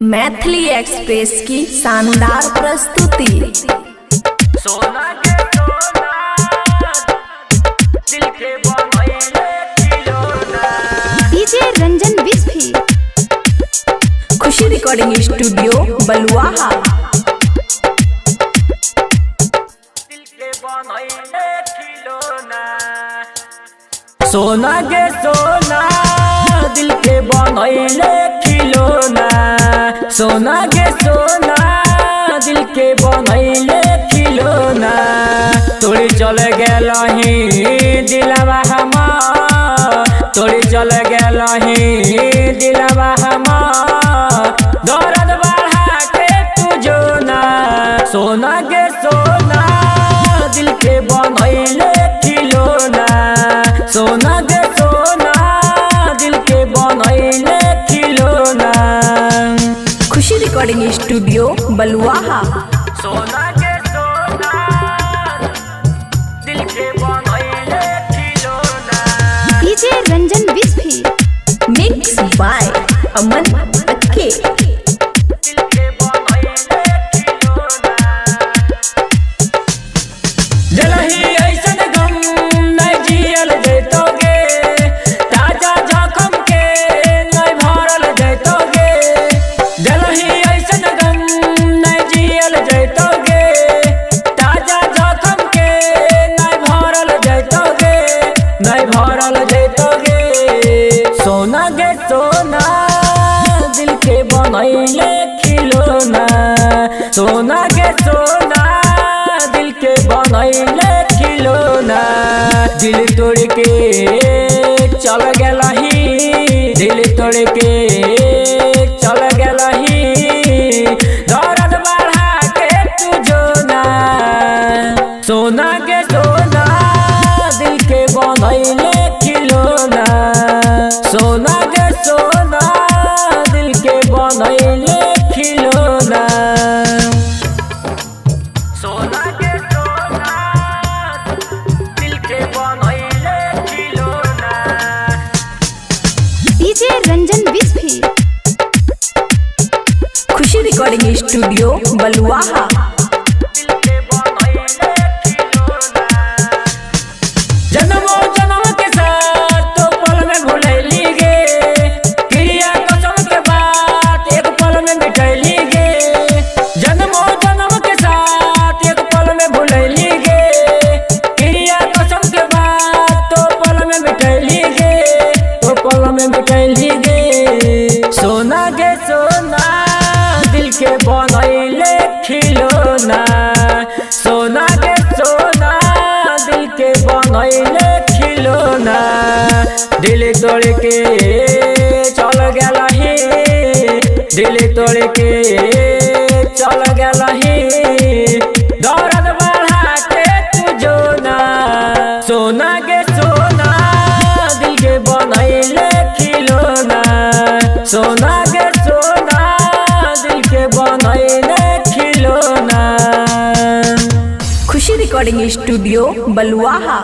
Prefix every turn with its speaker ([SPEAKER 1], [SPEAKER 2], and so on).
[SPEAKER 1] Maithili express की शानदार प्रस्तुति।
[SPEAKER 2] सोना के सोना दिल के बनैले खिलौना।
[SPEAKER 3] डीजे रंजन बिस्फी।
[SPEAKER 1] खुशी रिकॉर्डिंग स्टूडियो बलुआहा।
[SPEAKER 2] दिल के बनैले खिलौना। सोना के सोना दिल के बनैले खिलौना। सोना के सोना दिल के बनैले खिलौना। तोड़ी चले गेलही दिलवा हमार, तोड़ी चले गेलही दिलवा हमार। दर्द बढ़ा के तू जो ना। सोना के सोना दिल के बनैले खिलौना। सोना के सोना दिल के बनैले खिलौना।
[SPEAKER 1] खुशी रिकॉर्डिंग स्टूडियो बलुआहा।
[SPEAKER 2] सोना के सोना दिल के बनैले खिलौना।
[SPEAKER 3] DJ Ranjan Bisfi.
[SPEAKER 1] Mix by Aman अक्के।
[SPEAKER 2] दिल के बनैले खिलौना। जलही ऐसन गम नहीं जियल जैतोगे। ताजा जखम के नहीं भरल जैतोगे। जलही ऐसन गम नहीं जियल जैतोगे। ताजा जखम के नहीं भरल जैतोगे। नहीं भरल जैतोगे। सोना के सोना दिल के बनैले खिलौना। सोना के सोना दिल के बनैले खिलौना। दिल तोड़ के चल गेलही, दिल तोड़ के चल गेलही। दर्द बढ़ा के तू जो ना। सोना के सोना दिल के बनैले खिलौना। सोना के सोना दिल के बनैले खिलौना। सोना के सोना दिल के बनैले खिलौना।
[SPEAKER 3] डीजे रंजन बिस्फी।
[SPEAKER 1] खुशी रिकॉर्डिंग स्टूडियो बलुआहा।
[SPEAKER 2] दिल के बनैले खिलौना। जन्मों जन्म के साथ तो पल में भुलैली गे। क्रिया कसम के बात एक पल में मिटैली गे। जन्मों जन्म के साथ एक पल में भुलैली गे। क्रिया कसम के बात तो पल में मिटैली गे। तो पल में मिटैली गे। सोना के सोना दिल के बनैले खिलौना। सोना के सोना दिल के बनैले खिलौना। दिल तोड़ के चल गेलही, दिल तोड़ के चल गेलही। दर्द बढ़ा के तू जो ना। सोना के सोना दिल के बनैले खिलौना। सोना के सोना दिल के बनैले खिलौना।
[SPEAKER 1] खुशी रिकॉर्डिंग स्टूडियो बलुआहा।